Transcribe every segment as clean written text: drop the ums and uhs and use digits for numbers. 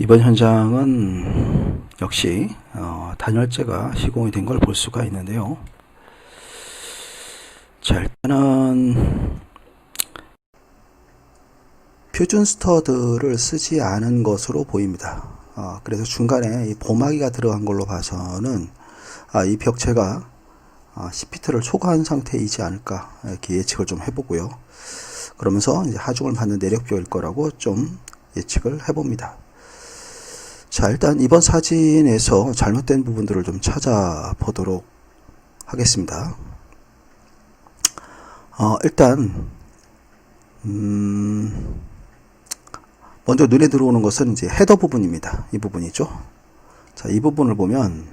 이번 현장은 역시 단열재가 시공이 된 걸 볼 수가 있는데요. 자, 일단은 퓨준 스터드를 쓰지 않은 것으로 보입니다. 그래서 중간에 이 보마기가 들어간 걸로 봐서는 이 벽체가 10피트를 초과한 상태이지 않을까 이렇게 예측을 좀 해보고요. 그러면서 이제 하중을 받는 내력벽일 거라고 좀 예측을 해봅니다. 자, 일단 이번 사진에서 잘못된 부분들을 좀 찾아보도록 하겠습니다. 일단 먼저 눈에 들어오는 것은 이제 헤더 부분입니다. 이 부분이죠. 자, 이 부분을 보면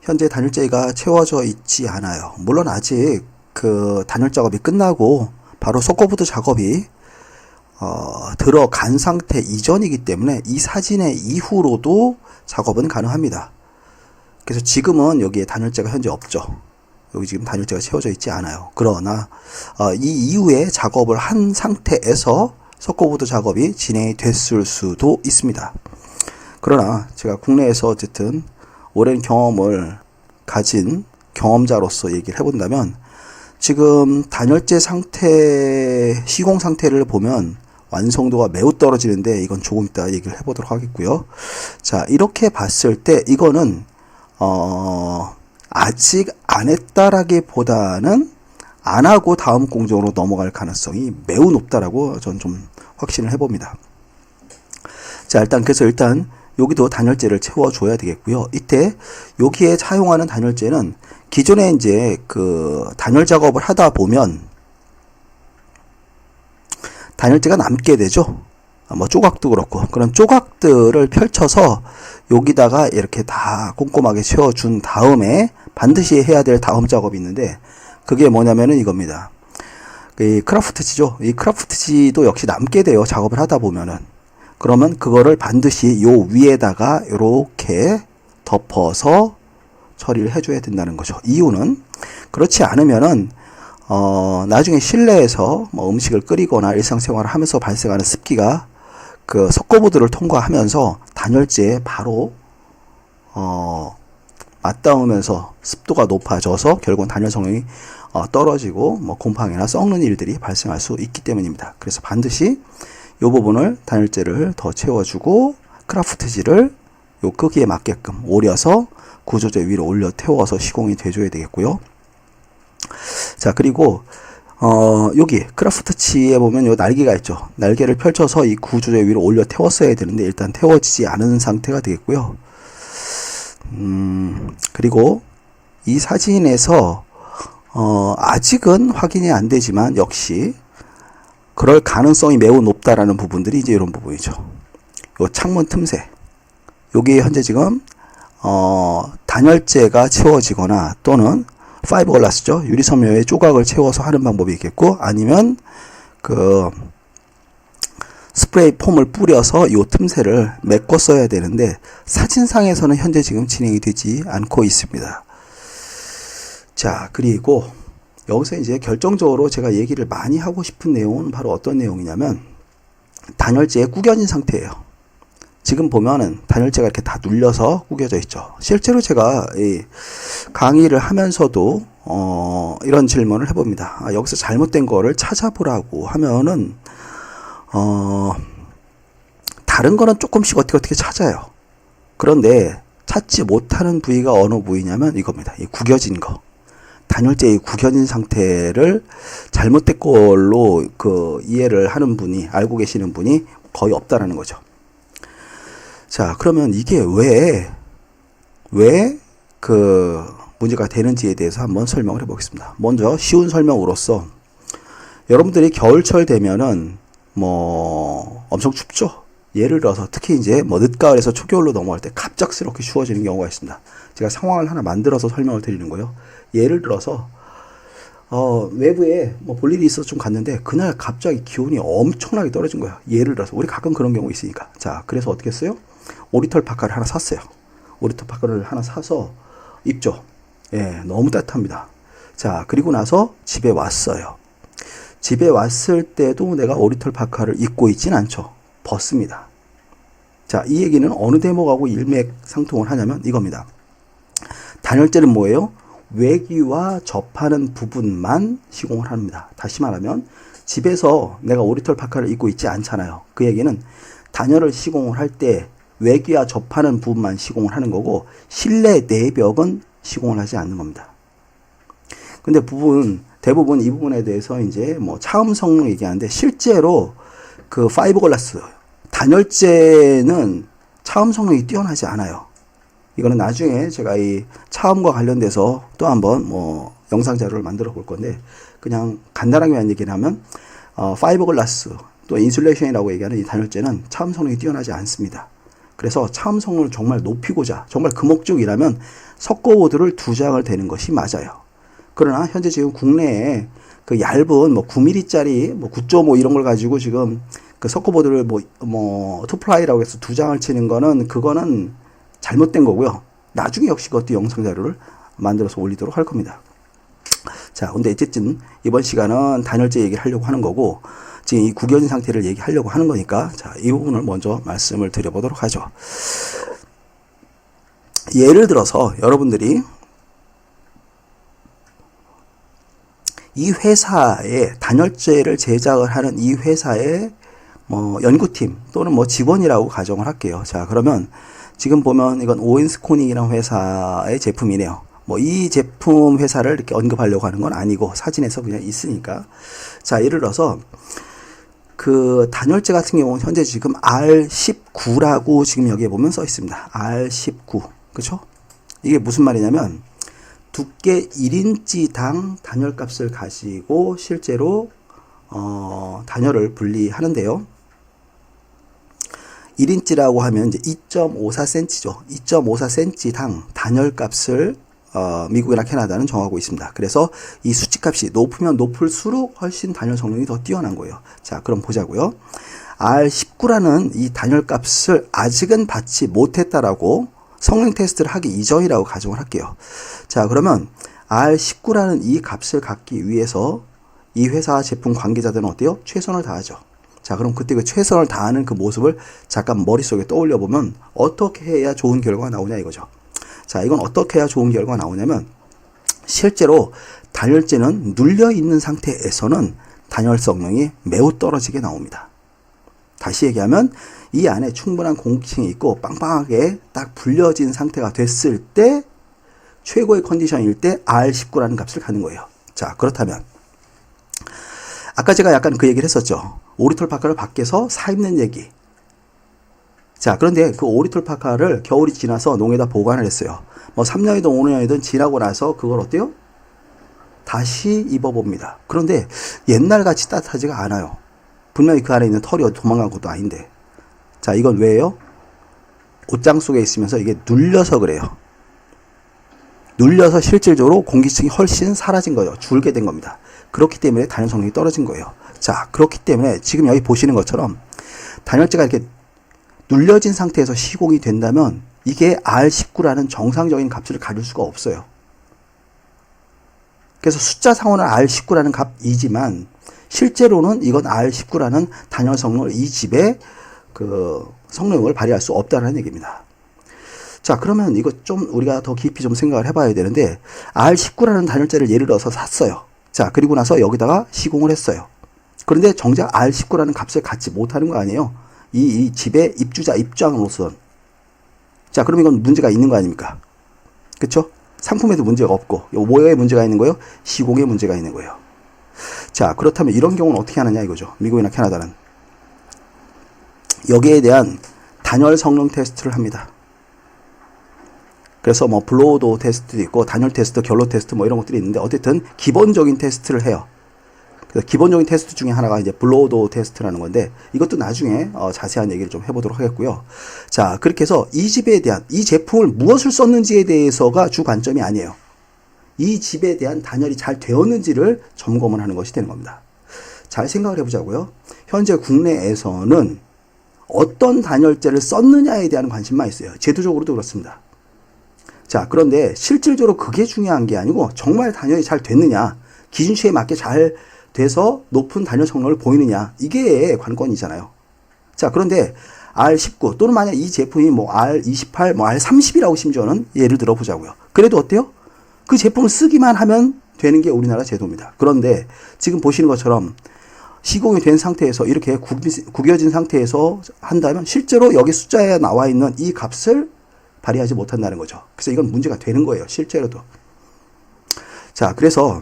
현재 단열재가 채워져 있지 않아요. 물론 아직 그 단열 작업이 끝나고 바로 속고부드 작업이 들어간 상태 이전이기 때문에 이 사진의 이후로도 작업은 가능합니다. 그래서 지금은 여기에 단열재가 현재 없죠. 여기 지금 단열재가 채워져 있지 않아요. 그러나 이 이후에 작업을 한 상태에서 속고부드 작업이 진행이 됐을 수도 있습니다. 그러나 제가 국내에서 어쨌든 오랜 경험을 가진 경험자로서 얘기를 해본다면 지금 단열재 상태, 시공 상태를 보면 완성도가 매우 떨어지는데 이건 조금 이따 얘기를 해보도록 하겠고요. 자, 이렇게 봤을 때 이거는 아직 안 했다라기보다는 안 하고 다음 공정으로 넘어갈 가능성이 매우 높다라고 전 좀 확신을 해봅니다. 자, 그래서 일단 여기도 단열재를 채워줘야 되겠고요. 이때 여기에 사용하는 단열재는 기존에 이제 그 단열 작업을 하다 보면 단열재가 남게 되죠. 뭐 조각도 그렇고 그런 조각들을 펼쳐서 여기다가 이렇게 다 꼼꼼하게 채워준 다음에 반드시 해야 될 다음 작업이 있는데 그게 뭐냐면은 이겁니다. 이 크라프트지죠. 이 크라프트지도 역시 남게 돼요. 작업을 하다 보면은. 그러면 그거를 반드시 요 위에다가 이렇게 덮어서 처리를 해줘야 된다는 거죠. 이유는 그렇지 않으면은 나중에 실내에서 뭐 음식을 끓이거나 일상생활을 하면서 발생하는 습기가 그 석고보드를 통과하면서 단열재에 바로 맞닿으면서 습도가 높아져서 결국은 단열 성능이 떨어지고 뭐 곰팡이나 썩는 일들이 발생할 수 있기 때문입니다. 그래서 반드시 이 부분을 단열재를 더 채워주고 크라프트지를 요 크기에 맞게끔 오려서 구조재 위로 올려 태워서 시공이 돼줘야 되겠고요. 자, 그리고 여기 크라프트지에 보면 요 날개가 있죠. 날개를 펼쳐서 이 구조재 위로 올려 태웠어야 되는데 일단 태워지지 않은 상태가 되겠고요. 그리고 이 사진에서 아직은 확인이 안 되지만 역시 그럴 가능성이 매우 높다라는 부분들이 이제 이런 부분이죠. 요 창문 틈새. 여기에 현재 지금 단열재가 채워지거나 또는 파이버글라스죠. 유리섬유에 조각을 채워서 하는 방법이 있겠고 아니면 그 스프레이 폼을 뿌려서 요 틈새를 메꿔 써야 되는데 사진상에서는 현재 지금 진행이 되지 않고 있습니다. 자, 그리고 여기서 이제 결정적으로 제가 얘기를 많이 하고 싶은 내용은 바로 어떤 내용이냐면 단열재에 구겨진 상태예요. 지금 보면은 단열재가 이렇게 다 눌려서 구겨져 있죠. 실제로 제가 이 강의를 하면서도 이런 질문을 해봅니다. 여기서 잘못된 거를 찾아보라고 하면은 다른 거는 조금씩 어떻게 찾아요. 그런데 찾지 못하는 부위가 어느 부위냐면 이겁니다. 이 구겨진 거. 단열재의 구겨진 상태를 잘못된 걸로 그 이해를 하는 분이, 알고 계시는 분이 거의 없다라는 거죠. 자, 그러면 이게 왜 그 문제가 되는지에 대해서 한번 설명을 해보겠습니다. 먼저 쉬운 설명으로서 여러분들이 겨울철 되면은 뭐 엄청 춥죠. 예를 들어서 특히 이제 뭐 늦가을에서 초겨울로 넘어갈 때 갑작스럽게 추워지는 경우가 있습니다. 제가 상황을 하나 만들어서 설명을 드리는 거예요. 예를 들어서 외부에 뭐 볼 일이 있어서 좀 갔는데 그날 갑자기 기온이 엄청나게 떨어진 거야. 예를 들어서 우리 가끔 그런 경우 있으니까. 자, 그래서 어떻게 했어요? 오리털 파카를 하나 샀어요. 오리털 파카를 하나 사서 입죠. 예, 너무 따뜻합니다. 자, 그리고 나서 집에 왔어요. 집에 왔을 때도 내가 오리털 파카를 입고 있진 않죠. 벗습니다. 자, 이 얘기는 어느 대목하고 일맥상통을 하냐면 이겁니다. 단열재는 뭐예요? 외기와 접하는 부분만 시공을 합니다. 다시 말하면 집에서 내가 오리털 파카를 입고 있지 않잖아요. 그 얘기는 단열을 시공을 할 때 외기와 접하는 부분만 시공을 하는 거고 실내 내벽은 시공을 하지 않는 겁니다. 근데 대부분 이 부분에 대해서 이제 뭐 차음 성능 얘기하는데 실제로 그 파이버글라스 단열재는 차음 성능이 뛰어나지 않아요. 이거는 나중에 제가 이 차음과 관련돼서 또 한번 뭐 영상 자료를 만들어 볼 건데 그냥 간단하게만 얘기를 하면 파이버글라스 또 인슐레이션이라고 얘기하는 이 단열재는 차음 성능이 뛰어나지 않습니다. 그래서 차음 성능을 정말 높이고자 정말 그 목적이라면 석고보드를 2장을 대는 것이 맞아요. 그러나 현재 지금 국내에 그 얇은 뭐 9mm짜리 뭐 9.5 이런 걸 가지고 지금 그 석고보드를 뭐 투플라이라고 해서 2장을 치는 거는 그거는 잘못된 거고요. 나중에 역시 그것도 영상 자료를 만들어서 올리도록 할 겁니다. 자, 근데 어쨌든 이번 시간은 단열재 얘기를 하려고 하는 거고 지금 이 구겨진 상태를 얘기하려고 하는 거니까 자, 이 부분을 먼저 말씀을 드려보도록 하죠. 예를 들어서 여러분들이 이 회사의 단열재를 제작을 하는 이 회사의 뭐 연구팀 또는 뭐 직원이라고 가정을 할게요. 자, 그러면 지금 보면 이건 오웬스코닉이라는 회사의 제품이네요. 뭐 이 제품 회사를 이렇게 언급하려고 하는 건 아니고 사진에서 그냥 있으니까. 자, 예를 들어서 그 단열재 같은 경우는 현재 지금 R19라고 지금 여기에 보면 써 있습니다. R19. 그쵸? 이게 무슨 말이냐면 두께 1인치당 단열값을 가지고 실제로 단열을 분리하는데요. 1인치라고 하면 이제 2.54cm죠. 2.54cm당 단열값을 미국이나 캐나다는 정하고 있습니다. 그래서 이 수치값이 높으면 높을수록 훨씬 단열 성능이 더 뛰어난 거예요. 자, 그럼 보자고요. R19라는 이 단열값을 아직은 받지 못했다라고 성능 테스트를 하기 이전이라고 가정을 할게요. 자, 그러면 R19라는 이 값을 갖기 위해서 이 회사 제품 관계자들은 어때요? 최선을 다하죠. 자, 그럼 그때 그 최선을 다하는 그 모습을 잠깐 머릿속에 떠올려 보면 어떻게 해야 좋은 결과가 나오냐 이거죠. 자, 이건 어떻게 해야 좋은 결과가 나오냐면 실제로 단열재는 눌려 있는 상태에서는 단열 성능이 매우 떨어지게 나옵니다. 다시 얘기하면 이 안에 충분한 공기층이 있고 빵빵하게 딱 불려진 상태가 됐을 때 최고의 컨디션일 때 R19라는 값을 가는 거예요. 자, 그렇다면 아까 제가 약간 그 얘기를 했었죠. 오리털 파카를 밖에서 사입는 얘기. 자, 그런데 그 오리털 파카를 겨울이 지나서 농에다 보관을 했어요. 뭐 3년이든 5년이든 지나고 나서 그걸 어때요? 다시 입어봅니다. 그런데 옛날같이 따뜻하지가 않아요. 분명히 그 안에 있는 털이 도망간 것도 아닌데. 자, 이건 왜요? 옷장 속에 있으면서 이게 눌려서 그래요. 눌려서 실질적으로 공기층이 훨씬 사라진 거예요. 줄게 된 겁니다. 그렇기 때문에 단열 성능이 떨어진 거예요. 자, 그렇기 때문에 지금 여기 보시는 것처럼 단열재가 이렇게 눌려진 상태에서 시공이 된다면 이게 R19라는 정상적인 값을 가질 수가 없어요. 그래서 숫자상으로는 R19라는 값이지만 실제로는 이건 R19라는 단열 성능을 이 집에 그 성능을 발휘할 수 없다는 얘기입니다. 자, 그러면 이거 좀 우리가 더 깊이 좀 생각을 해봐야 되는데 R19라는 단열재를 예를 들어서 샀어요. 자, 그리고 나서 여기다가 시공을 했어요. 그런데 정작 R19라는 값을 갖지 못하는 거 아니에요? 이 집의 입주자 입장으로선. 자, 그럼 이건 문제가 있는 거 아닙니까? 그쵸? 상품에도 문제가 없고, 뭐에 문제가 있는 거예요? 시공에 문제가 있는 거예요. 자, 그렇다면 이런 경우는 어떻게 하느냐 이거죠. 미국이나 캐나다는. 여기에 대한 단열 성능 테스트를 합니다. 그래서 뭐 블로우도 테스트도 있고 단열 테스트, 결로 테스트 뭐 이런 것들이 있는데 어쨌든 기본적인 테스트를 해요. 그래서 기본적인 테스트 중에 하나가 이제 블로우도 테스트라는 건데 이것도 나중에 자세한 얘기를 좀 해보도록 하겠고요. 자, 그렇게 해서 이 집에 대한 이 제품을 무엇을 썼는지에 대해서가 주 관점이 아니에요. 이 집에 대한 단열이 잘 되었는지를 점검을 하는 것이 되는 겁니다. 잘 생각을 해보자고요. 현재 국내에서는 어떤 단열재를 썼느냐에 대한 관심만 있어요. 제도적으로도 그렇습니다. 자, 그런데 실질적으로 그게 중요한 게 아니고 정말 단열이 잘 됐느냐, 기준치에 맞게 잘 돼서 높은 단열 성능을 보이느냐, 이게 관건이잖아요. 자, 그런데 R19 또는 만약 이 제품이 뭐 R28, 뭐 R30이라고 심지어는 예를 들어 보자고요. 그래도 어때요? 그 제품을 쓰기만 하면 되는 게 우리나라 제도입니다. 그런데 지금 보시는 것처럼 시공이 된 상태에서 이렇게 구겨진 상태에서 한다면 실제로 여기 숫자에 나와 있는 이 값을 발휘하지 못한다는 거죠. 그래서 이건 문제가 되는 거예요. 실제로도. 자, 그래서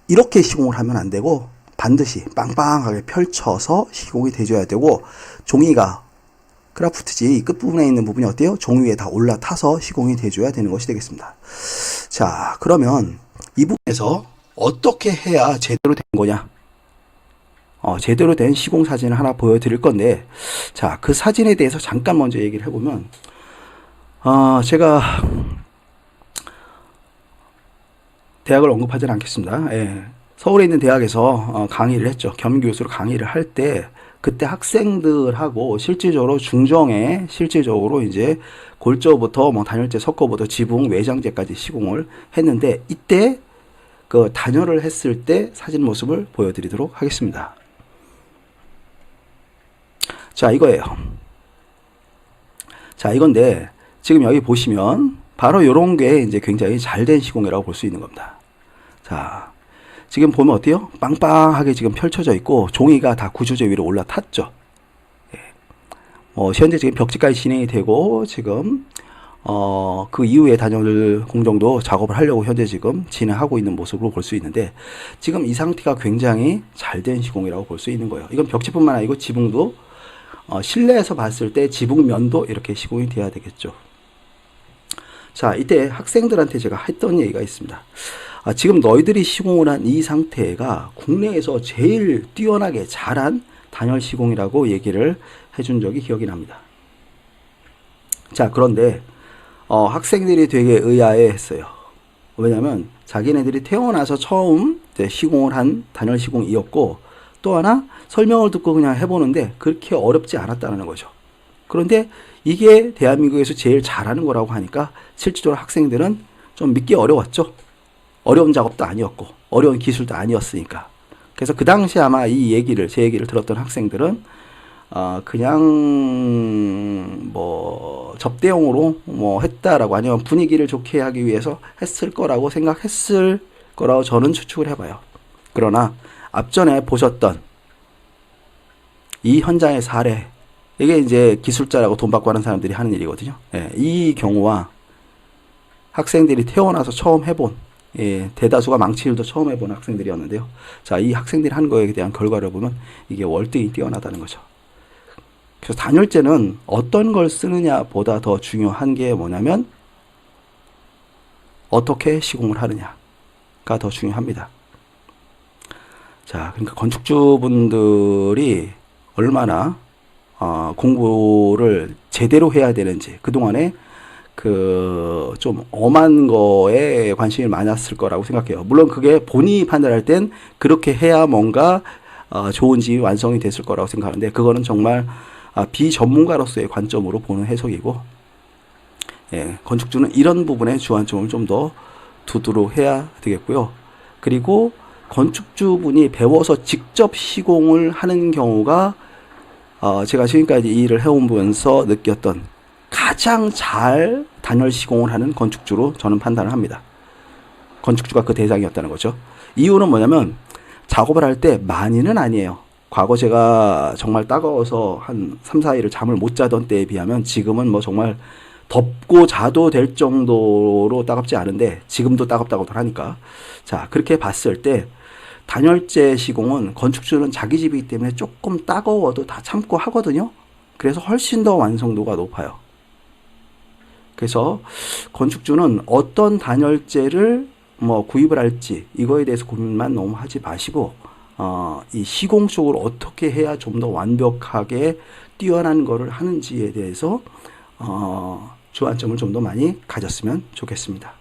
이렇게 시공을 하면 안 되고 반드시 빵빵하게 펼쳐서 시공이 돼줘야 되고, 종이가 크라프트지 이 끝부분에 있는 부분이 어때요? 종이 위에 다 올라타서 시공이 돼줘야 되는 것이 되겠습니다. 자, 그러면 이 부분에서 어떻게 해야 제대로 된 거냐? 제대로 된 시공 사진을 하나 보여드릴 건데, 자, 그 사진에 대해서 잠깐 먼저 얘기를 해보면, 제가 대학을 언급하지는 않겠습니다. 예. 서울에 있는 대학에서 강의를 했죠. 겸임교수로 강의를 할 때, 그때 학생들하고 실질적으로 중정에 실질적으로 이제 골조부터 뭐 단열재, 석고부터 지붕, 외장재까지 시공을 했는데, 이때 그 단열을 했을 때 사진 모습을 보여드리도록 하겠습니다. 자, 이거예요. 자, 이건데 지금 여기 보시면 바로 이런 게 이제 굉장히 잘된 시공이라고 볼 수 있는 겁니다. 자, 지금 보면 어때요? 빵빵하게 지금 펼쳐져 있고 종이가 다 구조재 위로 올라탔죠. 예. 현재 지금 벽지까지 진행이 되고 지금 그 이후에 단열 공정도 작업을 하려고 현재 지금 진행하고 있는 모습으로 볼 수 있는데, 지금 이 상태가 굉장히 잘된 시공이라고 볼 수 있는 거예요. 이건 벽지뿐만 아니고 지붕도 실내에서 봤을 때 지붕면도 이렇게 시공이 돼야 되겠죠. 자, 이때 학생들한테 제가 했던 얘기가 있습니다. 지금 너희들이 시공을 한 이 상태가 국내에서 제일 뛰어나게 잘한 단열 시공이라고 얘기를 해준 적이 기억이 납니다. 자, 그런데 학생들이 되게 의아해 했어요. 왜냐면 자기네들이 태어나서 처음 시공을 한 단열 시공이었고, 또 하나 설명을 듣고 그냥 해보는데 그렇게 어렵지 않았다는 거죠. 그런데 이게 대한민국에서 제일 잘하는 거라고 하니까 실질적으로 학생들은 좀 믿기 어려웠죠. 어려운 작업도 아니었고 어려운 기술도 아니었으니까. 그래서 그 당시 아마 제 얘기를 들었던 학생들은 그냥 뭐 접대용으로 뭐 했다라고, 아니면 분위기를 좋게 하기 위해서 했을 거라고 생각했을 거라고 저는 추측을 해봐요. 그러나 앞전에 보셨던 이 현장의 사례, 이게 이제 기술자라고 돈 받고 하는 사람들이 하는 일이거든요. 예, 이 경우와 학생들이 태어나서 처음 해본, 대다수가 망치일도 처음 해본 학생들이었는데요. 자, 이 학생들이 한 거에 대한 결과를 보면 이게 월등히 뛰어나다는 거죠. 그래서 단열재는 어떤 걸 쓰느냐 보다 더 중요한 게 뭐냐면 어떻게 시공을 하느냐가 더 중요합니다. 자, 그러니까 건축주분들이 얼마나 공부를 제대로 해야 되는지, 그동안에 좀 엄한 거에 관심이 많았을 거라고 생각해요. 물론 그게 본인이 판단할 땐 그렇게 해야 뭔가 좋은 집이 완성이 됐을 거라고 생각하는데, 그거는 정말 비전문가로서의 관점으로 보는 해석이고, 예, 건축주는 이런 부분에 주안점을 좀 더 두도록 해야 되겠고요. 그리고 건축주분이 배워서 직접 시공을 하는 경우가 제가 지금까지 이 일을 해오면서 느꼈던 가장 잘 단열 시공을 하는 건축주로 저는 판단을 합니다. 건축주가 그 대상이었다는 거죠. 이유는 뭐냐면 작업을 할 때 많이는 아니에요. 과거 제가 정말 따가워서 한 3, 4일을 잠을 못 자던 때에 비하면 지금은 뭐 정말 덮고 자도 될 정도로 따갑지 않은데, 지금도 따갑다고들 하니까. 자, 그렇게 봤을 때 단열재 시공은 건축주는 자기 집이기 때문에 조금 따가워도 다 참고 하거든요. 그래서 훨씬 더 완성도가 높아요. 그래서 건축주는 어떤 단열재를 뭐 구입을 할지 이거에 대해서 고민만 너무 하지 마시고, 이 시공 쪽으로 어떻게 해야 좀 더 완벽하게 뛰어난 거를 하는지에 대해서 주안점을 좀 더 많이 가졌으면 좋겠습니다.